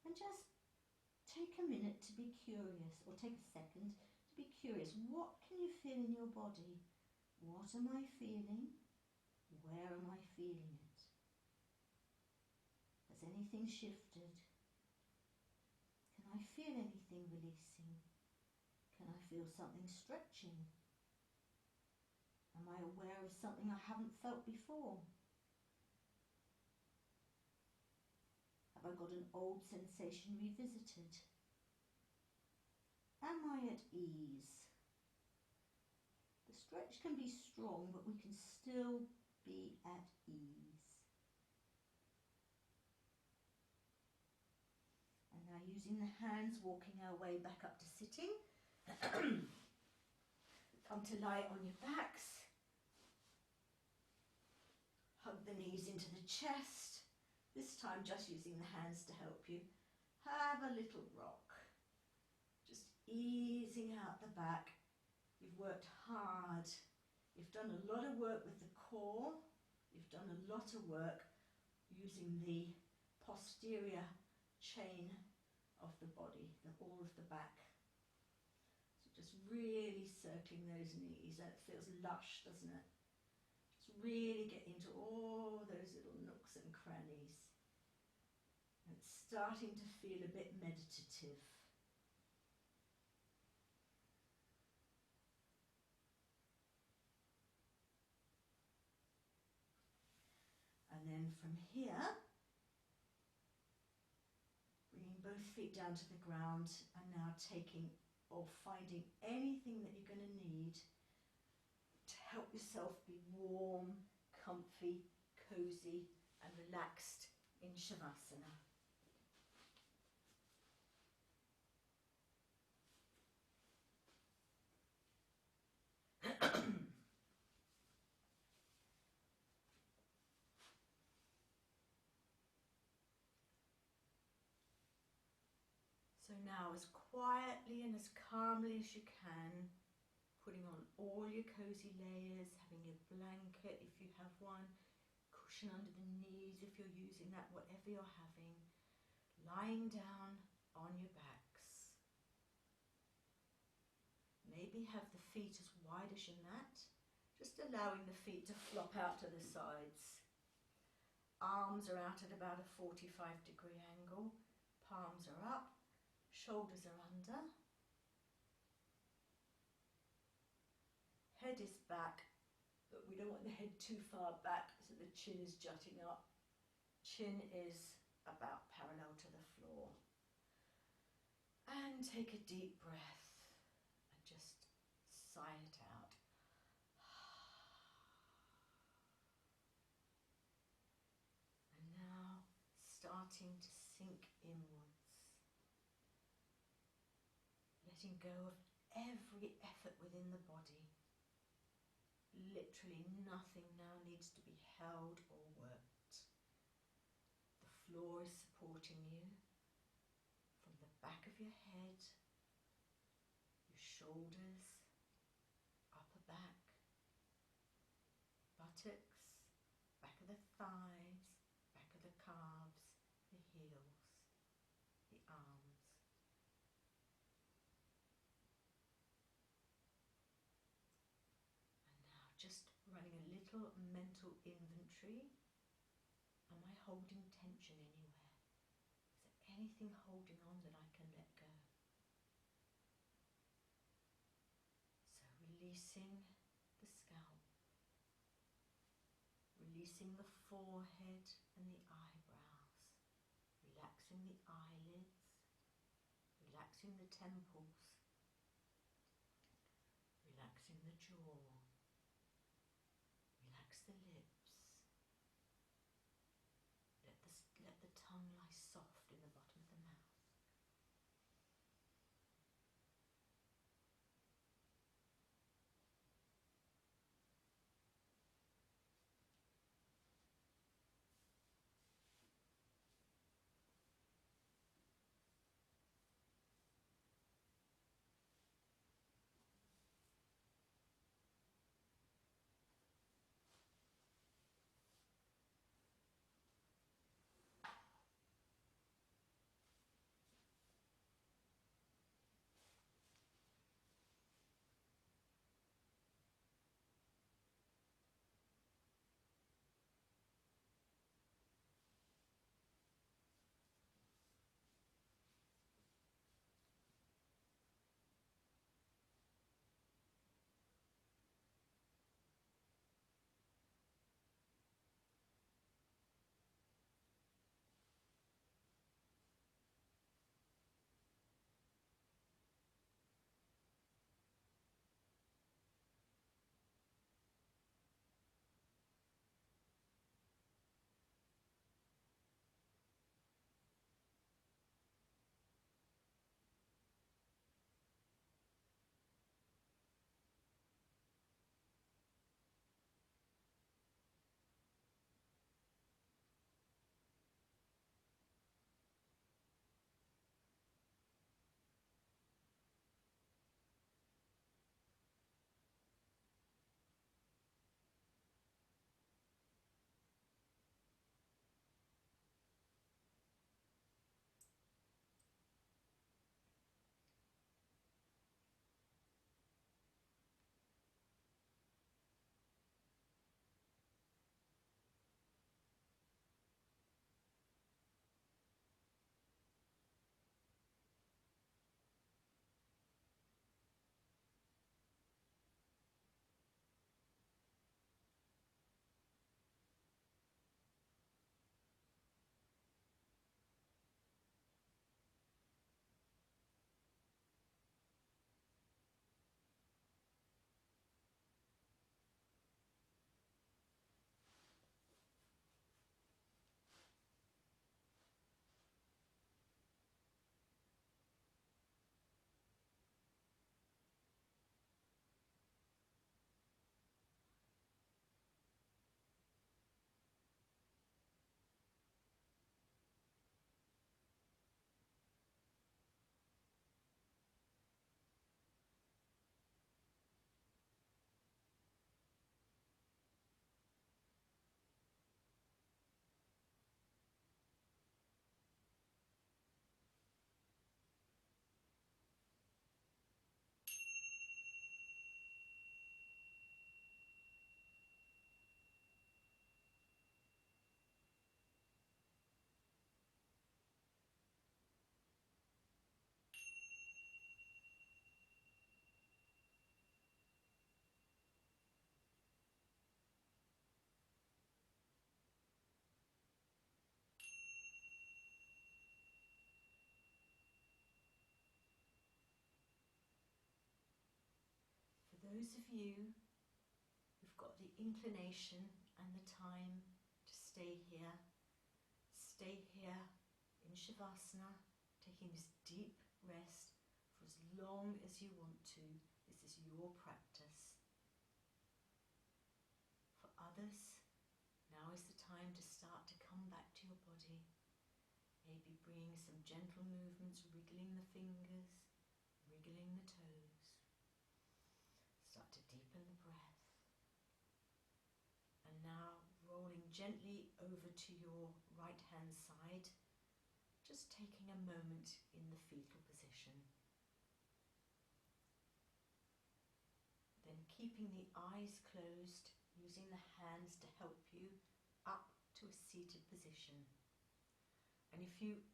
And just take a minute to be curious, or take a second to be curious. What can you feel in your body? What am I feeling? Where am I feeling it? Has anything shifted? Can I feel anything releasing? Can I feel something stretching? Am I aware of something I haven't felt before? Have I got an old sensation revisited? Am I at ease? The stretch can be strong, but we can still be at ease. And now using the hands, walking our way back up to sitting. Come to lie on your backs. Hug the knees into the chest. This time just using the hands to help you. Have a little rock. Just easing out the back. You've worked hard. You've done a lot of work with the core. You've done a lot of work using the posterior chain of the body, all of the back. So just really circling those knees. That feels lush, doesn't it? Just really get into all those little nooks and crannies. It's starting to feel a bit meditative. And then from here, bringing both feet down to the ground and now taking or finding anything that you're going to need to help yourself be warm, comfy, cozy and relaxed in Shavasana. So now, as quietly and as calmly as you can, putting on all your cosy layers, having your blanket if you have one, cushion under the knees if you're using that, whatever you're having, lying down on your backs. Maybe have the feet as wide as your mat, just allowing the feet to flop out to the sides. Arms are out at about a 45-degree angle, palms are up, shoulders are under. Head is back, but we don't want the head too far back so the chin is jutting up. Chin is about parallel to the floor. And take a deep breath and just sigh it out. And now starting to sink inwards, letting go of every effort within the body. Literally nothing now needs to be held or worked. The floor is supporting you from the back of your head, your shoulders, upper back, buttocks, back of the thighs, back of the calves, the heels, the arms. And now just running a little mental inventory. Am I holding tension anywhere? Is there anything holding on that I can let go? So releasing the scalp, releasing the forehead and the eyebrows, relaxing the eyelids, relaxing the temples, relaxing the jaw, relax the lips. Let the tongue lie soft in the bottom of the mouth. those of you who've got the inclination and the time to stay here in Shavasana, taking this deep rest for as long as you want to. This is your practice. For others, now is the time to start to come back to your body. Maybe bringing some gentle movements, wriggling the fingers, wriggling the toes. Start to deepen the breath. And now rolling gently over to your right hand side, just taking a moment in the fetal position. Then keeping the eyes closed, using the hands to help you up to a seated position. And if you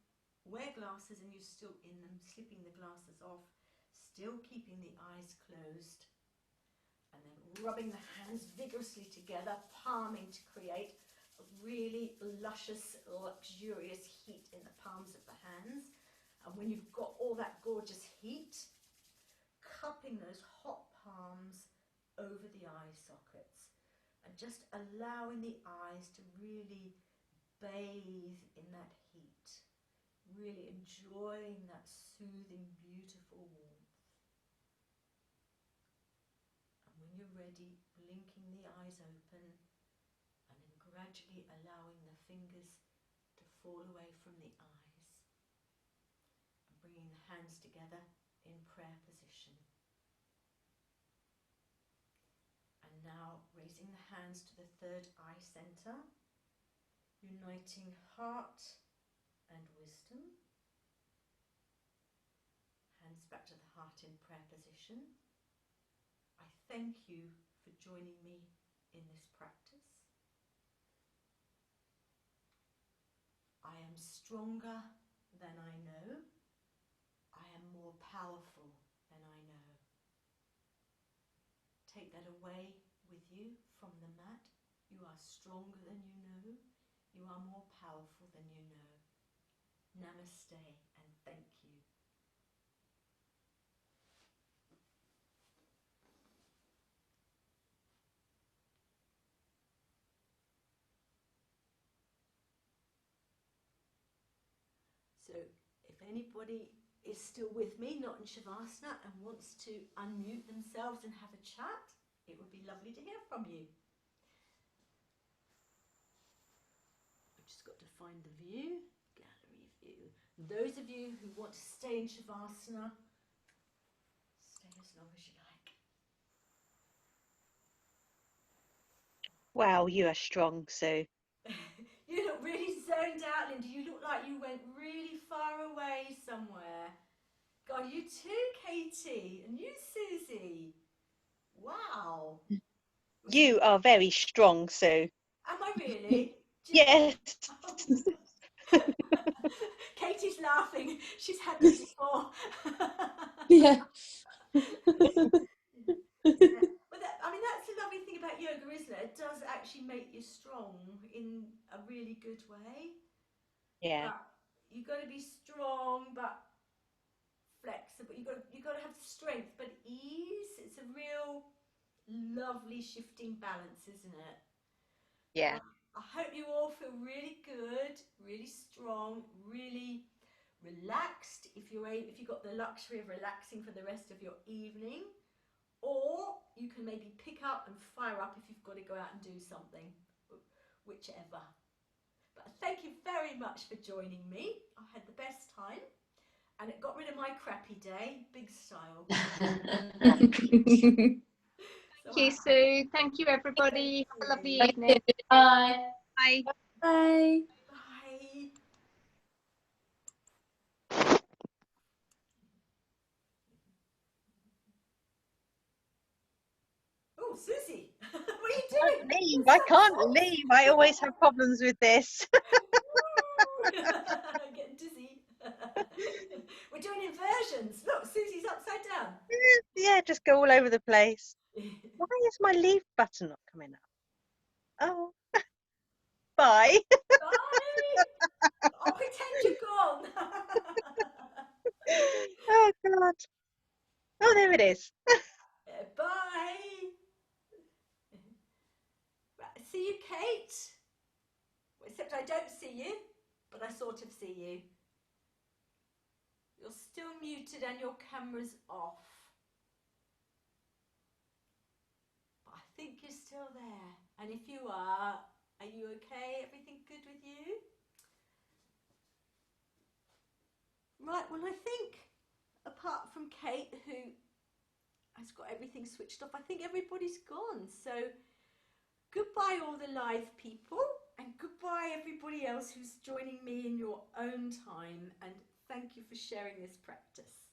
wear glasses and you're still in them, slipping the glasses off, still keeping the eyes closed, and then rubbing the hands vigorously together, palming to create a really luscious, luxurious heat in the palms of the hands. And when you've got all that gorgeous heat, cupping those hot palms over the eye sockets and just allowing the eyes to really bathe in that heat, really enjoying that soothing, beautiful warmth. And when you're ready, blinking the eyes open and then gradually allowing the fingers to fall away from the eyes and bringing the hands together in prayer position. And now raising the hands to the third eye center, uniting heart and wisdom. Hands back to the heart in prayer position. I thank you for joining me in this practice. I am stronger than I know. I am more powerful than I know. Take that away with you from the mat. You are stronger than you know. You are more powerful than you know. Namaste and thank you. So if anybody is still with me, not in Shavasana, and wants to unmute themselves and have a chat, it would be lovely to hear from you. I've just got to find the view, gallery view. Those of you who want to stay in Shavasana, stay as long as you like. Wow, you are strong, Sue. You look really zoned out, Linda. You look like you went really far away somewhere. God, you too, Katie, and you, Susie. Wow. You are very strong, Sue. Am I really? Yes. Katie's laughing. She's had this before. Yeah. But that, I mean, that's the lovely thing about yoga, isn't it? It does actually make you strong in a really good way. Yeah. But you've got to be strong, but flexible. You've got to have strength, but ease. It's a real lovely shifting balance, isn't it? Yeah. I hope you all feel really good, really strong, really relaxed. If you've got the luxury of relaxing for the rest of your evening, or you can maybe pick up and fire up if you've got to go out and do something, whichever. But thank you very much for joining me. I had the best time, and it got rid of my crappy day, big style. Thank you, Sue. Thank you, everybody. Have a lovely evening. Bye. Bye. Bye. Bye. Oh, Susie, what are you doing? Leave. I can't leave. I always have problems with this. Getting dizzy. We're doing inversions. Look, Susie's upside down. Yeah, just go all over the place. Why is my leave button not coming up? Oh. Bye. Bye. I'll pretend you're gone. Oh, God. Oh, there it is. Bye. Right, see you, Kate. Except I don't see you, but I sort of see you. You're still muted and your camera's off. But I think you're still there. And if you are you okay? Everything good with you? Right, well, I think apart from Kate, who has got everything switched off, I think everybody's gone. So goodbye all the live people, and goodbye everybody else who's joining me in your own time, and thank you for sharing this practice.